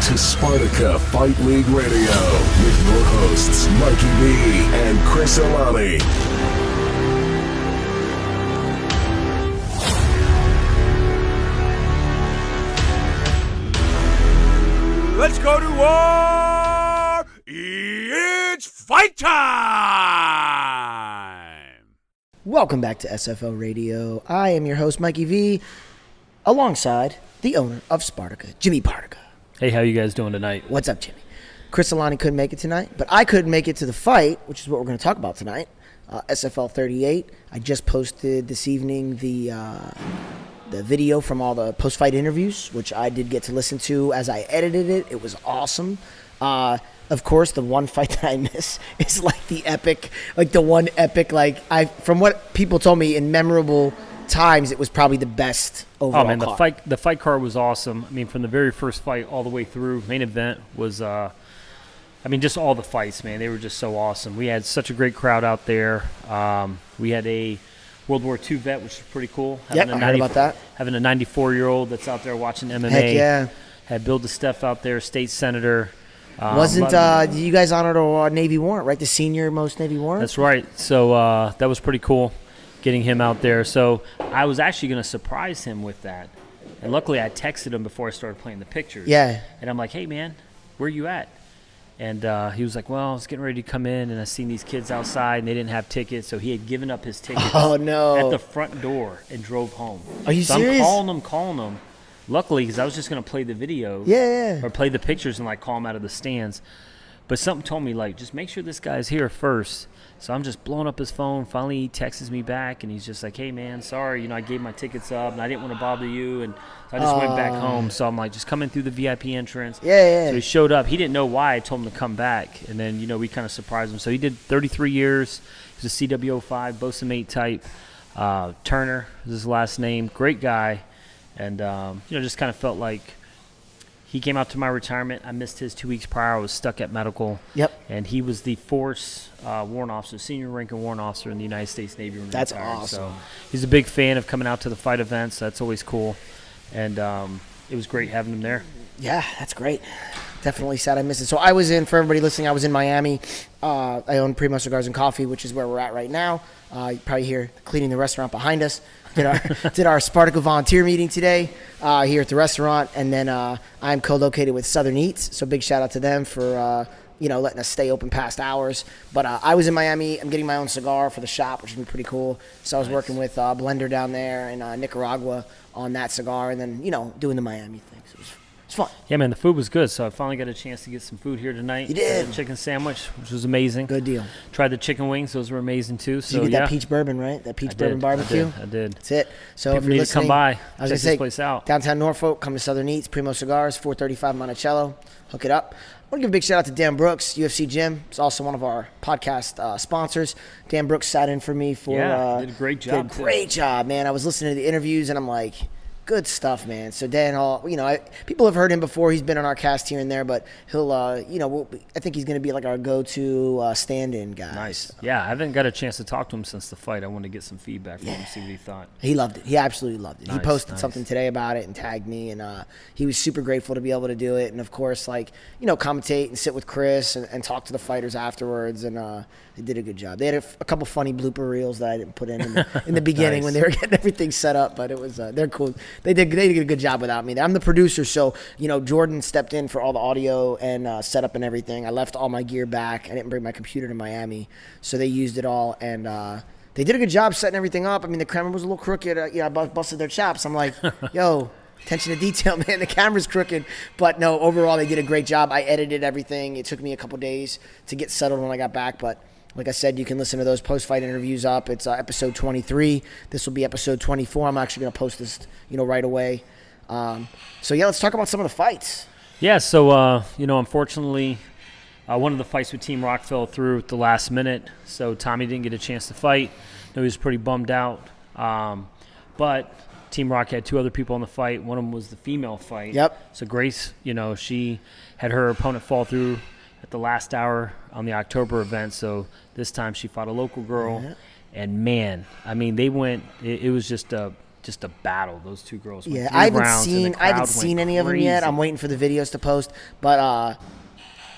to Spartyka Fight League Radio with your hosts, Mikey V and Chris Alani. Let's go to war! It's fight time! Welcome back to SFL Radio. I am your host, Mikey V, alongside the owner of Spartyka, Jimi Partyka. Hey, how you guys doing tonight? What's up, Jimmy? Chris Alani couldn't make it tonight, but I couldn't make it to the fight, which is what we're going to talk about tonight. SFL 38. I just posted this evening the video from all the post-fight interviews, which I did get to listen to as I edited it. It was awesome. Of course, the one fight that I miss is like the epic, from what people told me in memorable times, it was probably the best overall. Oh man, card. the fight card was awesome. I mean, from the very first fight all the way through, main event was, just all the fights, man. They were just so awesome. We had such a great crowd out there. We had a World War II vet, which was pretty cool. Yeah, I heard about that. Having a 94-year-old that's out there watching MMA. Heck yeah. Had Bill DeSteph out there, state senator. Wasn't you guys honored a Navy warrant, right? The senior most Navy warrant? That's right. So that was pretty cool, getting him out there. So I was actually going to surprise him with that. And luckily I texted him before I started playing the pictures. Yeah. And I'm like, hey, man, where you at? And he was like, well, I was getting ready to come in, and I seen these kids outside, and they didn't have tickets. So he had given up his tickets Oh, no. at the front door and drove home. Are you so serious? I'm calling him. Luckily, because I was just going to play the video. Yeah. Or play the pictures and, call him out of the stands. But something told me, just make sure this guy's here first. So I'm just blowing up his phone. Finally, he texts me back, and he's just like, hey, man, sorry. I gave my tickets up, and I didn't want to bother you. And so I just went back home. So I'm like, just come in through the VIP entrance. Yeah. So he showed up. He didn't know why I told him to come back. And then, we kind of surprised him. So he did 33 years. He was a CW05, Bosa mate type. Turner is his last name. Great guy. And, just kind of felt like he came out to my retirement. I missed his 2 weeks prior. I was stuck at medical. Yep. And he was the force warrant officer, senior ranking warrant officer in the United States Navy. When he That's retired. awesome. So he's a big fan of coming out to the fight events. That's always cool. And it was great having him there. Yeah, that's great. Definitely sad I missed it. So I was for everybody listening, I was in Miami. I own Primo Cigars and Coffee, which is where we're at right now. You probably hear cleaning the restaurant behind us. Did our Spartyka volunteer meeting today here at the restaurant. And then I'm co-located with Southern Eats. So big shout out to them for, letting us stay open past hours. But I was in Miami. I'm getting my own cigar for the shop, which would be pretty cool. So I was working with Blender down there in Nicaragua on that cigar and then, doing the Miami thing. So it was fun. Yeah, man, the food was good. So I finally got a chance to get some food here tonight. You did. Had a chicken sandwich, which was amazing. Good deal. Tried the chicken wings. Those were amazing, too. So, Did you get that peach bourbon, right? That peach bourbon barbecue? I did. That's it. So People if you're need listening, to come by. I was Check going to this say, place out. Downtown Norfolk, come to Southern Eats, Primo Cigars, 435 Monticello. Hook it up. I want to give a big shout out to Dan Brooks, UFC Gym. He's also one of our podcast sponsors. Dan Brooks sat in for me for... did a great job. Did a great job, man. I was listening to the interviews, and I'm like... Good stuff, man. So Dan, people have heard him before. He's been on our cast here and there, but he'll, I think he's going to be like our go-to stand-in guy. Nice. So. Yeah, I haven't got a chance to talk to him since the fight. I wanted to get some feedback from him, see what he thought. He loved it. He absolutely loved it. Nice, he posted nice. something today about it and tagged me, and he was super grateful to be able to do it. And, of course, commentate and sit with Chris and talk to the fighters afterwards, and they did a good job. They had a couple funny blooper reels that I didn't put in the beginning Nice. when they were getting everything set up, but it was they're cool. They did a good job without me. I'm the producer, so Jordan stepped in for all the audio and setup and everything. I left all my gear back. I didn't bring my computer to Miami, so they used it all, and they did a good job setting everything up. I mean, the camera was a little crooked. I busted their chops. I'm like, yo, attention to detail, man. The camera's crooked. But no, overall, they did a great job. I edited everything. It took me a couple days to get settled when I got back, but like I said, you can listen to those post-fight interviews up. It's episode 23. This will be episode 24. I'm actually going to post this, right away. Let's talk about some of the fights. Yeah, so, unfortunately, one of the fights with Team Rock fell through at the last minute, so Tommy didn't get a chance to fight. He was pretty bummed out. But Team Rock had two other people in the fight. One of them was the female fight. Yep. So Grace, she had her opponent fall through at the last hour on the October event, so this time she fought a local girl. And man, I mean, they went. It was just a just a battle. Those two girls. Yeah, went I 3 rounds, and the I haven't crowd seen went any of them yet. crazy. I'm waiting for the videos to post. But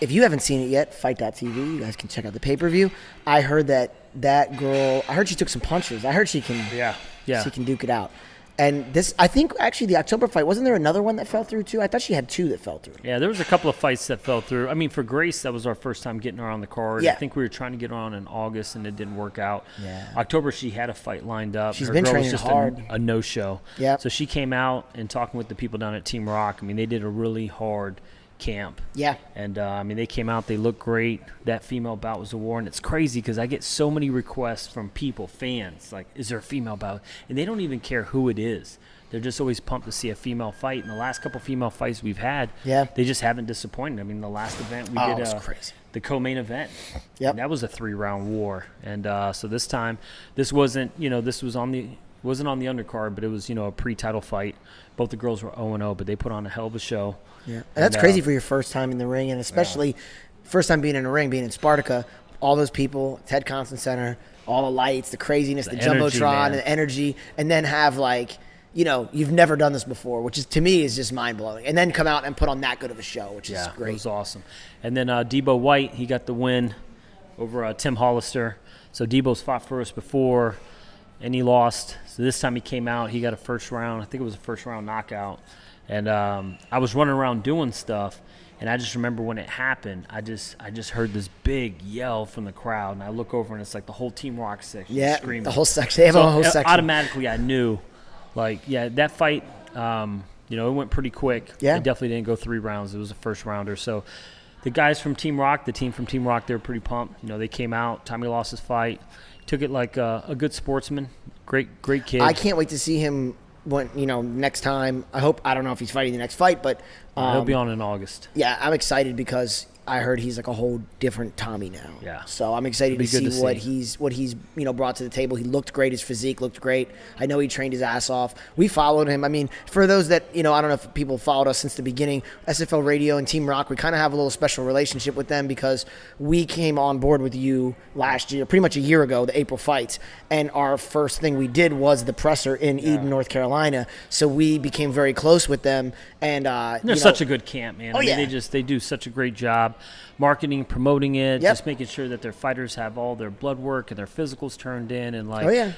if you haven't seen it yet, Fight.tv, you guys can check out the pay-per-view. I heard that girl. I heard she took some punches. I heard she can. Yeah. She can duke it out. And this, I think, actually, the October fight, wasn't there another one that fell through, too? I thought she had 2 that fell through. Yeah, there was a couple of fights that fell through. I mean, for Grace, that was our first time getting her on the card. Yeah. I think we were trying to get her on in August, and it didn't work out. Yeah. October, she had a fight lined up. She's Her been girl training was just hard. a no-show. Yep. So she came out and talking with the people down at Team Rock. I mean, they did a really hard camp. Yeah. And, I mean, they came out. They looked great. That female bout was a war. And it's crazy because I get so many requests from people, fans, like, is there a female bout? And they don't even care who it is. They're just always pumped to see a female fight. And the last couple female fights we've had, they just haven't disappointed. I mean, the last event we did it was crazy. The co-main event. Yep. And that was a 3-round war. And so this time, this wasn't, this was wasn't on the undercard, but it was, a pre-title fight. Both the girls were 0-0, but they put on a hell of a show. Yeah, and that's crazy for your first time in the ring, and especially first time being in a ring, being in Spartyka. All those people, Ted Constant Center, all the lights, the craziness, the energy, jumbotron, man. and the energy, and then have you've never done this before, which is to me is just mind blowing, and then come out and put on that good of a show, which is great. It was awesome. And then Debo White, he got the win over Tim Hollister. So Debo's fought for us before, and he lost. So this time he came out, he got a first round. I think it was a first round knockout. And I was running around doing stuff, and I just remember when it happened, I just heard this big yell from the crowd, and I look over, and it's like the whole Team Rock section screaming. The whole section. They have a whole section. Automatically, I knew, that fight, it went pretty quick. Yeah. It definitely didn't go 3 rounds. It was a first rounder. So the guys from Team Rock, the team from Team Rock, they were pretty pumped. They came out. Tommy lost his fight. Took it like a good sportsman. Great kid. I can't wait to see him when next time. I don't know if he's fighting the next fight, but he'll be on in August. Yeah, I'm excited because I heard he's like a whole different Tommy now. Yeah. So I'm excited to see what he's brought to the table. He looked great. His physique looked great. I know he trained his ass off. We followed him. I mean, for those that I don't know if people followed us since the beginning, SFL Radio and Team Rock, we kind of have a little special relationship with them because we came on board with you last year, pretty much a year ago, the April fights, and our first thing we did was the presser in Eden, North Carolina. So we became very close with them, and they're such a good camp, man. Oh, I mean, yeah. they do such a great job marketing, promoting it, Yep. just making sure that their fighters have all their blood work and their physicals turned in, and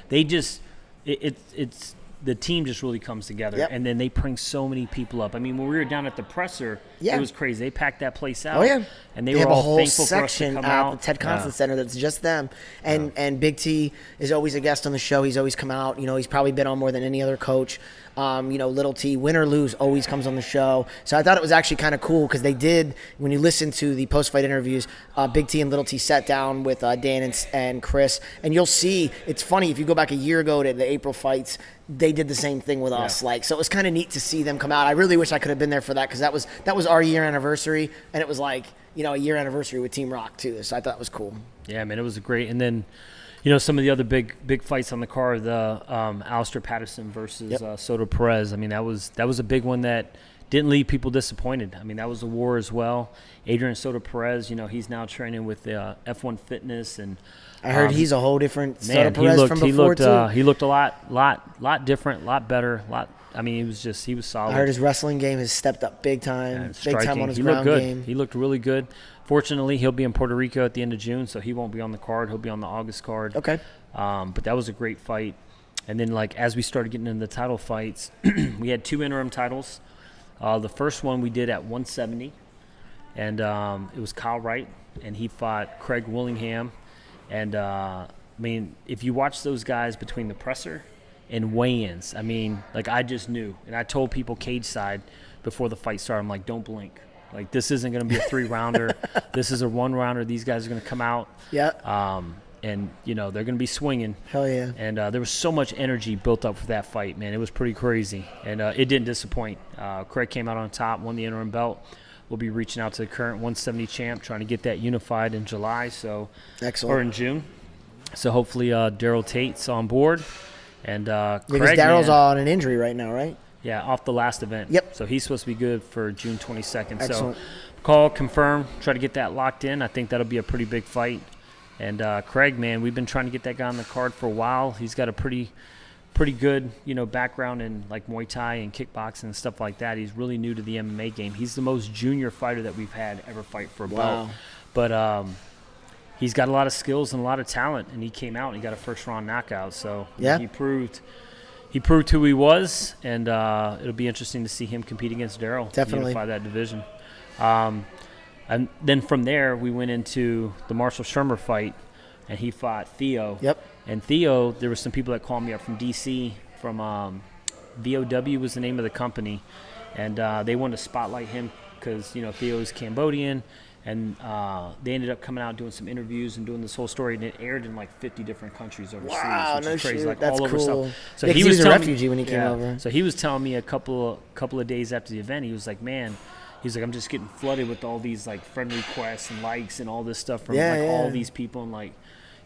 they just it's the team just really comes together. Yep. And then they bring so many people up. I mean, when we were down at the presser, Yeah. it was crazy. They packed that place out. Oh yeah, And they have were all a whole thankful for us to section come at out. the Ted Constant Center that's just them. And Big T is always a guest on the show. He's always come out. He's probably been on more than any other coach. Little T, win or lose, always comes on the show. So I thought it was actually kind of cool because they did, when you listen to the post-fight interviews, Big T and Little T sat down with Dan and Chris, and you'll see, it's funny, if you go back a year ago to the April fights, they did the same thing with us. So it was kind of neat to see them come out. I really wish I could have been there for that because that was our year anniversary, and it was like, a year anniversary with Team Rock too. So I thought it was cool. Yeah, man, it was great. And then, some of the other big fights on the card, the Alistair Patterson versus Soto Perez. I mean, that was a big one that didn't leave people disappointed. I mean, that was a war as well. Adrian Soto Perez, he's now training with F1 Fitness, and I heard he's a whole different man, Soto Perez from before too. He looked a lot different, a lot better, I mean, he was solid. I heard his wrestling game has stepped up big time. Big time on his he ground looked good. game. He looked really good. Fortunately, he'll be in Puerto Rico at the end of June, so he won't be on the card. He'll be on the August card. Okay. But that was a great fight. And then, as we started getting into the title fights, we had 2 interim titles. The first one we did at 170, and it was Kyle Wright, and he fought Craig Willingham. And, I mean, if you watch those guys between the presser and weigh-ins, I mean, I just knew. And I told people cage side before the fight started, I'm like, don't blink. This isn't going to be a 3-rounder. This is a 1-rounder. These guys are going to come out. Yeah. And, they're going to be swinging. Hell yeah. And there was so much energy built up for that fight, man. It was pretty crazy. And it didn't disappoint. Craig came out on top, won the interim belt. We'll be reaching out to the current 170 champ, trying to get that unified in July. Excellent. Or in June. So hopefully Daryl Tate's on board. And Craig, because Daryl's on an injury right now, right? Yeah, off the last event. Yep. So he's supposed to be good for June 22nd. Excellent. So call, confirm, try to get that locked in. I think that'll be a pretty big fight. And Craig, man, we've been trying to get that guy on the card for a while. He's got a pretty pretty good, background in like Muay Thai and kickboxing and stuff like that. He's really new to the MMA game. He's the most junior fighter that we've had ever fight for a belt. But he's got a lot of skills and a lot of talent, and he came out and he got a first-round knockout. So he proved who he was, and it'll be interesting to see him compete against Daryl. Definitely. Unify that division. And then from there, we went into the Marshall Shermer fight, and he fought Theo. Yep. And Theo, there were some people that called me up from D.C. from VOW was the name of the company, and they wanted to spotlight him because, Theo is Cambodian, and they ended up coming out doing some interviews and doing this whole story, and it aired in like 50 different countries overseas. Wow, which no is crazy, shit. like That's all over cool. stuff. So he was a refugee when he came over. So he was telling me a couple of days after the event, he was like, man. He's like, I'm just getting flooded with all these like friend requests and likes and all this stuff from all these people in like,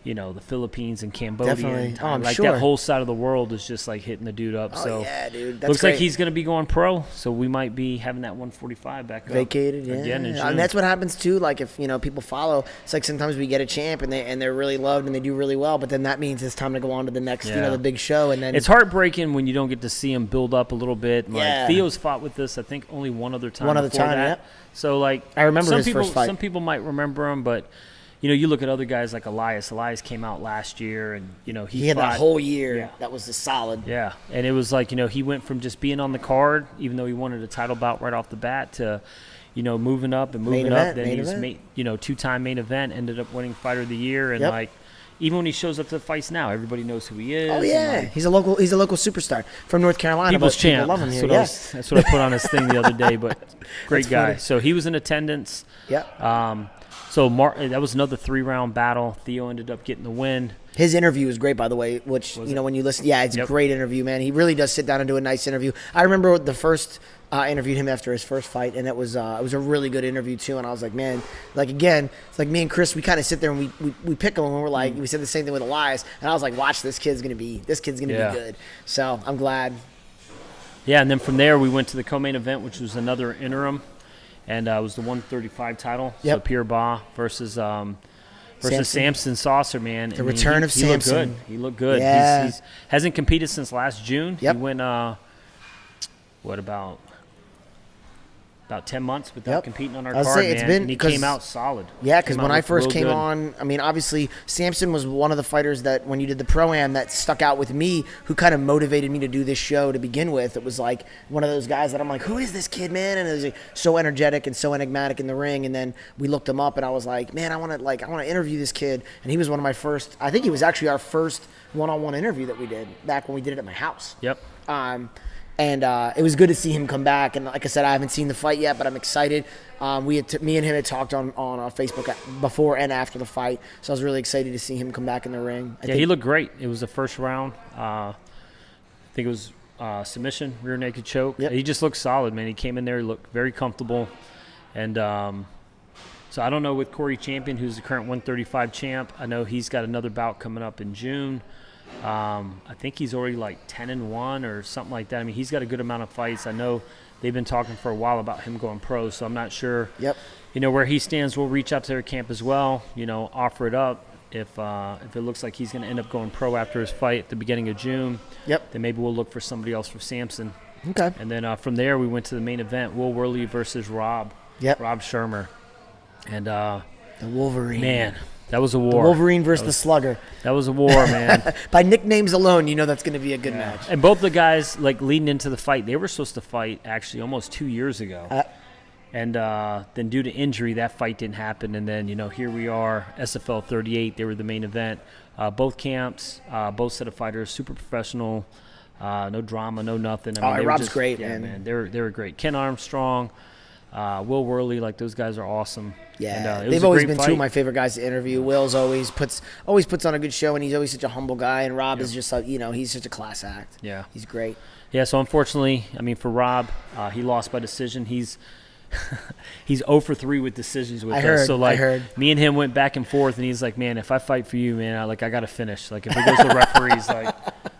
the Philippines and Cambodia. Definitely. And I'm like sure. That whole side of the world is just like hitting the dude up. Oh, so yeah, dude. That's looks great. like he's going to be going pro. So we might be having that 145 back up. Vacated, again in June. And that's what happens too. Like if people follow, it's like sometimes we get a champ and they're really loved and they do really well, but then that means it's time to go on to the next, the big show. And then it's heartbreaking when you don't get to see him build up a little bit. Like Theo's fought with this, I think, only one other time. Yeah. So like I remember his people, first fight. Some people might remember him, but you look at other guys like Elias. Elias came out last year, and he had fought, that whole year. That was the solid. Yeah, and it was like he went from just being on the card, even though he wanted a title bout right off the bat, to moving up and moving up. Then he's made two-time main event, ended up winning Fighter of the Year, and like even when he shows up to the fights now, everybody knows who he is. Oh yeah, he's a local superstar from North Carolina. People's champ. People love him here. That's what I put on his thing the other day. But great guy. Funny. So he was in attendance. Yep. So that was another 3-round battle. Theo ended up getting the win. His interview was great, by the way, which, when you listen, it's a great interview, man. He really does sit down and do a nice interview. I remember the first interviewed him after his first fight, and it was a really good interview, too. And I was like, man, like, again, it's like me and Chris, we kind of sit there and we pick him, and we're like, we said the same thing with Elias. And I was like, watch, this kid's going to be good. So I'm glad. Yeah, and then from there, we went to the co-main event, which was another interim. And it was the 135 title. Yep. So Pierre Ba versus Samson Saucer, man. The return of Samson. He looked good. Yeah. He's hasn't competed since last June. Yep. He went, about 10 months without competing on our card, man. And he came out solid. Yeah, because when I first came on, I mean, obviously, Samson was one of the fighters that when you did the Pro-Am that stuck out with me, who kind of motivated me to do this show to begin with. It was like one of those guys that I'm like, who is this kid, man? And it was like so energetic and so enigmatic in the ring. And then we looked him up, and I was like, man, I want to interview this kid. And he was one of my first. I think he was actually our first one-on-one interview that we did back when we did it at my house. Yep. And it was good to see him come back. And like I said, I haven't seen the fight yet, but I'm excited. Me and him had talked on Facebook before and after the fight, so I was really excited to see him come back in the ring. He looked great. It was the first round. I think it was submission, rear naked choke. Yep. He just looked solid, man. He came in there, he looked very comfortable. And so I don't know with Corey Champion, who's the current 135 champ. I know he's got another bout coming up in June. I think he's already like 10-1 or something like that. I mean, he's got a good amount of fights. I know they've been talking for a while about him going pro, so I'm not sure. Yep. Where he stands. We'll reach out to their camp as well. Offer it up if it looks like he's going to end up going pro after his fight at the beginning of June. Yep. Then maybe we'll look for somebody else for Samson. Okay. And then from there we went to the main event: Will Worley versus Rob. Yep. Rob Shermer. And the Wolverine. Man. That was a war. The Wolverine versus the Slugger. That was a war, man. By nicknames alone, that's going to be a good match. And both the guys, like leading into the fight, they were supposed to fight actually almost 2 years ago. And then due to injury, that fight didn't happen. And then, here we are, SFL 38. They were the main event. Both camps, both set of fighters, super professional, no drama, no nothing. I mean, Rob's great, man. Man. They were great. Ken Armstrong, Will Worley, like those guys are awesome. Yeah, and, they've always been two of my favorite guys to interview. Will's always puts on a good show, and he's always such a humble guy. And Rob is just like, he's such a class act. Yeah, he's great. Yeah, so unfortunately, I mean, for Rob, he lost by decision. He's 0 for 3 with decisions with us. So like, me and him went back and forth, and he's like, man, if I fight for you, man, I got to finish. Like if it goes to referees, like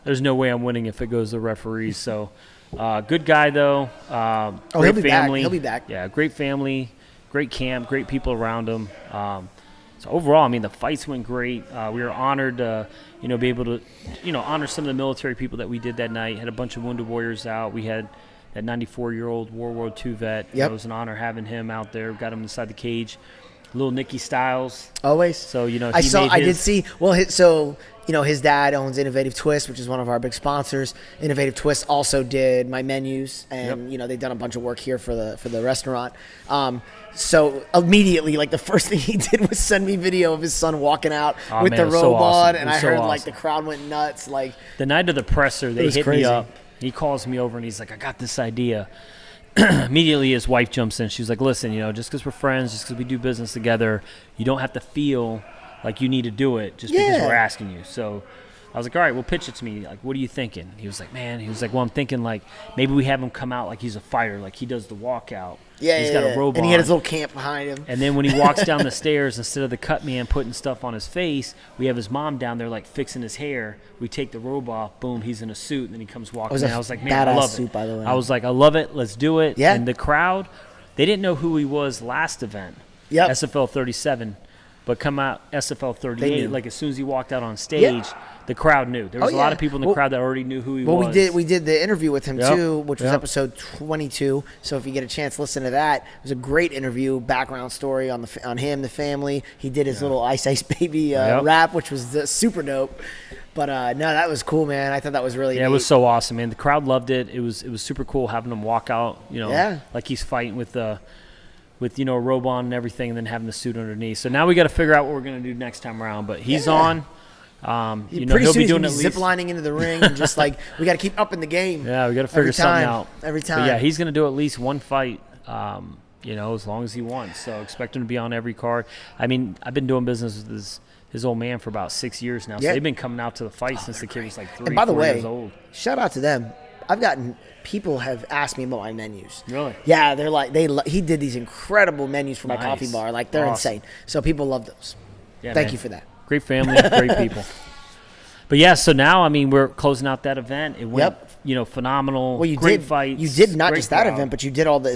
there's no way I'm winning if it goes to referees. So. Good guy though. Great family. He'll be back. Yeah, great family, great camp, great people around him. So overall, I mean, the fights went great. We were honored to, be able to, honor some of the military people that we did that night. Had a bunch of wounded warriors out. We had that 94-year-old World War II vet. Yep. It was an honor having him out there. Got him inside the cage. Little Nicky Styles. Always. So, I did see. Well, his dad owns Innovative Twist, which is one of our big sponsors. Innovative Twist also did my menus, and they've done a bunch of work here for the restaurant. So immediately, like the first thing he did was send me video of his son walking out with the it was so robot, awesome. and It was I so heard awesome. like the crowd went nuts. Like the night of the presser, they was hit crazy. me up. He calls me over and he's like, "I got this idea." Immediately, his wife jumps in. She's like, "Listen, just because we're friends, just because we do business together, you don't have to feel like you need to do it just because Yeah. we're asking you." So I was like, "All right, well, pitch it to me. Like, what are you thinking?" He was like, "Well, I'm thinking like maybe we have him come out like he's a fighter, like he does the walkout. He's got a robot, and he had his little camp behind him. And then when he walks down the stairs, instead of the cut man putting stuff on his face, we have his mom down there like fixing his hair. We take the robe off, boom, he's in a suit, and then he comes walking was in. a I was like, man, I badass love suit, it. by the way. I was like, I love it. Let's do it. Yeah. And the crowd, they didn't know who he was last event, Yep. SFL 37, but come out SFL They 38. knew. Like as soon as he walked out on stage, the crowd knew. There was a lot of people in the crowd that already knew who he Well, was. we did the interview with him Yep. too, which was Yep. episode 22. So if you get a chance, listen to that. It was a great interview, background story on him, the family. He did his little Ice Ice Baby rap, which was super dope. But no, that was cool, man. I thought that was really neat. It was so awesome, man. The crowd loved it. It was super cool having him walk out, like he's fighting with a robe on and everything, and then having the suit underneath. So now we got to figure out what we're gonna do next time around. But he's on. Pretty He'll soon be doing he's at zip least. lining into the ring and just like we got to keep up in the game. Yeah, we got to figure something out Every But time. yeah, he's gonna do at least one fight. As long as he wants. So expect him to be on every card. I mean, I've been doing business with his old man for about 6 years now. So Yeah. they've been coming out to the fight since the kid was like 3, And by the 4 way, years old. shout out to them. I've gotten people have asked me about my menus. Really? Yeah, they're like he did these incredible menus for my Nice. coffee bar. Like they're Awesome. insane. So people love those. Yeah, Thank man. you for that. Great family, great people. But yeah, so now we're closing out that event. It went, phenomenal. Well, great fights. You did not great just that crowd. event, but you did all the.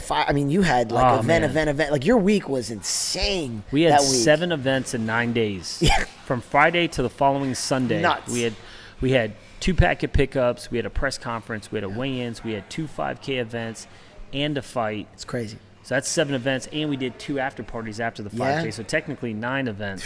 You had like Oh, man. event. Like your week was insane. We had that week. 7 events in 9 days. Yeah. From Friday to the following Sunday. Nuts. We had 2 packet pickups. We had a press conference. We had a weigh-ins. We had 2 5K events and a fight. It's crazy. So that's 7 events, and we did 2 after parties after the 5K. Yeah. So technically 9 events.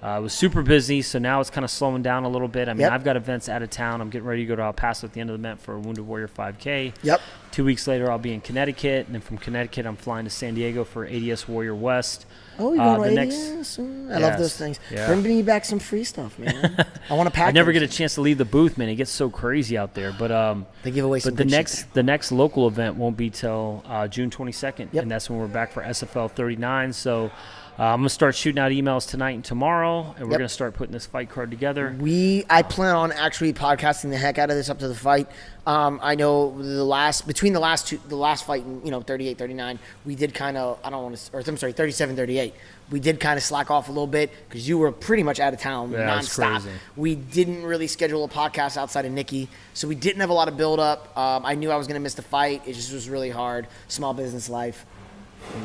It was super busy, so now it's kind of slowing down a little bit. I mean, Yep. I've got events out of town. I'm getting ready to go to El Paso at the end of the month for a Wounded Warrior 5K. Yep. 2 weeks later, I'll be in Connecticut, and then from Connecticut, I'm flying to San Diego for ADS Warrior West. Oh, you're going the to next- ADS? I love Yes. those things. Yeah. Bring me back some free stuff, man. I want to pack. I never them. get a chance to leave the booth, man. It gets so crazy out there. But They give away some. but the good shit next local event won't be till June 22nd, Yep. and that's when we're back for SFL 39. So I'm gonna start shooting out emails tonight and tomorrow, and we're Yep. gonna start putting this fight card together. I plan on actually podcasting the heck out of this up to the fight. I know between the last fight and 38, 39, we did kind of 37, 38. We did kind of slack off a little bit because you were pretty much out of town Yeah, it was nonstop. crazy. We didn't really schedule a podcast outside of Nikki, so we didn't have a lot of build up. I knew I was gonna miss the fight. It just was really hard. Small business life.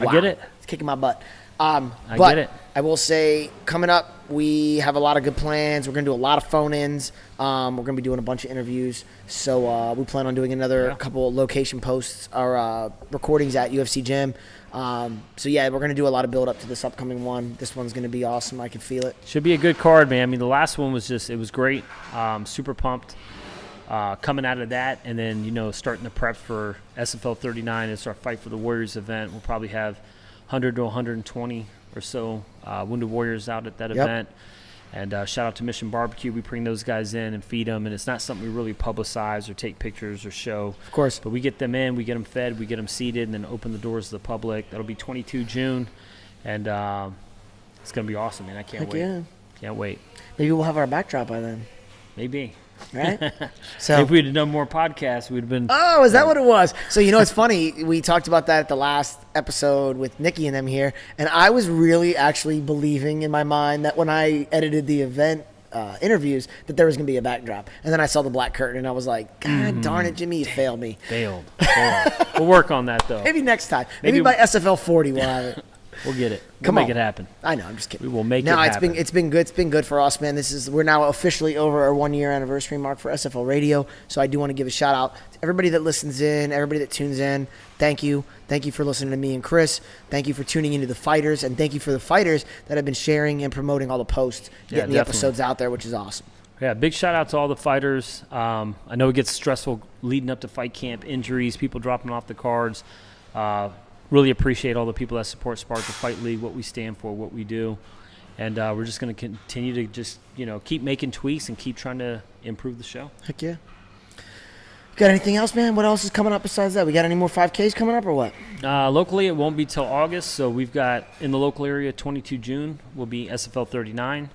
I get it. It's kicking my butt. I But get it. I will say, coming up, we have a lot of good plans. We're going to do a lot of phone-ins. We're going to be doing a bunch of interviews. So we plan on doing another couple of location posts or recordings at UFC Gym. So, yeah, we're going to do a lot of build-up to this upcoming one. This one's going to be awesome. I can feel it. Should be a good card, man. I mean, the last one was it was great. Super pumped. Coming out of that, and then starting the prep for SFL 39. It's our Fight for the Warriors event. We'll probably have 100 to 120 or so Wounded Warriors out at that event. And shout out to Mission Barbecue. We bring those guys in and feed them, and it's not something we really publicize or take pictures or show. Of course. But we get them in, we get them fed, we get them seated, and then open the doors to the public. That'll be 22 June, and it's going to be awesome, man. I can't Heck wait. yeah. Can't wait. Maybe we'll have our backdrop by then. Maybe. Right? So. If we'd have done more podcasts, we'd have been. Oh, is that what it was? So, it's funny. We talked about that at the last episode with Nikki and them here. And I was really actually believing in my mind that when I edited the event interviews that there was going to be a backdrop. And then I saw the black curtain and I was like, God darn it, Jimmy, you failed me. Failed. We'll work on that, though. Maybe next time. Maybe by SFL 40 we'll have it. We'll get it. Come We'll on. make it happen. I know. I'm just kidding. We will make it No, happen. it's been good. It's been good for us, man. We're now officially over our 1 year anniversary mark for SFL Radio. So I do want to give a shout out to everybody that listens in, everybody that tunes in. Thank you. Thank you for listening to me and Chris. Thank you for tuning into the fighters, and thank you for the fighters that have been sharing and promoting all the posts, getting the episodes out there, which is awesome. Yeah, big shout out to all the fighters. I know it gets stressful leading up to fight camp, injuries, people dropping off the cards. Really appreciate all the people that support Spartyka Fight League, what we stand for, what we do. And we're just going to continue to just, keep making tweaks and keep trying to improve the show. Heck yeah. Got anything else, man? What else is coming up besides that? We got any more 5Ks coming up or what? Locally, it won't be till August. So we've got, in the local area, 22 June will be SFL 39.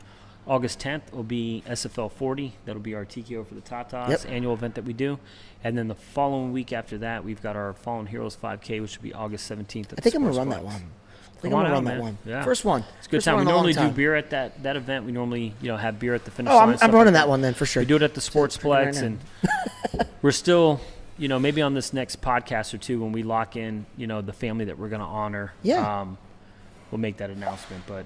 August 10th will be SFL 40. That'll be our TKO for the Tatas annual event that we do. And then the following week after that, we've got our Fallen Heroes 5K, which will be August 17th. I think I'm going to run that one. I think I'm going to run that one. Yeah. First one. It's a good time. We normally do beer at that event. We normally, have beer at the finish line. I'm running like that one then for sure. We do it at the Sportsplex. And we're still, maybe on this next podcast or two when we lock in, the family that we're going to honor. Yeah. We'll make that announcement. But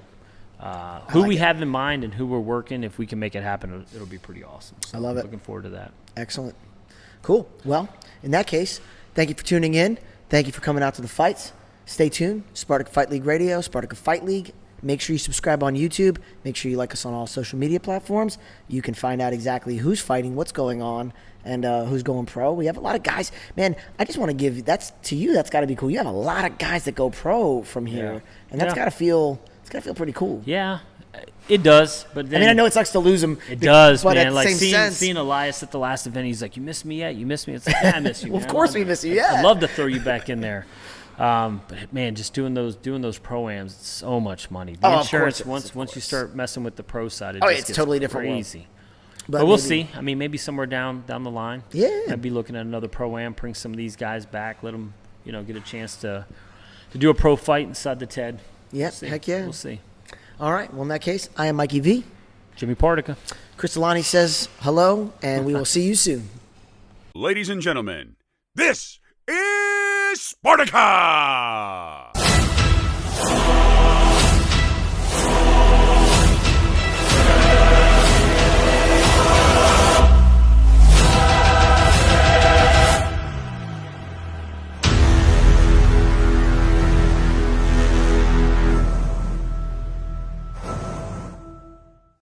who we have in mind and who we're working, if we can make it happen, it'll be pretty awesome. So I love it. Looking forward to that. Excellent. Cool. Well, in that case, thank you for tuning in. Thank you for coming out to the fights. Stay tuned. Spartyka Fight League Radio, Spartyka Fight League. Make sure you subscribe on YouTube. Make sure you like us on all social media platforms. You can find out exactly who's fighting, what's going on, and who's going pro. We have a lot of guys. Man, I just want to give that's to you. That's got to be cool. You have a lot of guys that go pro from here, and that's got to feel. It's got to feel pretty cool. Yeah, it does. But then, I know it sucks to lose them. It does, but man. at the Like same seeing Elias at the last event, he's like, "You missed me yet? You missed me." It's like, "Yeah, I miss you." Well, man. of course we miss you. Yeah, I'd love to throw you back in there. But man, just doing those pro-ams, it's so much money. The insurance, once you start messing with the pro side, it just it's gets totally different crazy. world. But we'll see. I mean, maybe somewhere down the line. Yeah. I'd be looking at another pro-am, bring some of these guys back, let them, get a chance to do a pro fight inside the TED. Yeah, heck yeah. We'll see. All right. Well, in that case, I am Mikey V. Jimi Partyka. Chris Alani says hello, and we will see you soon. Ladies and gentlemen, this is Spartyka!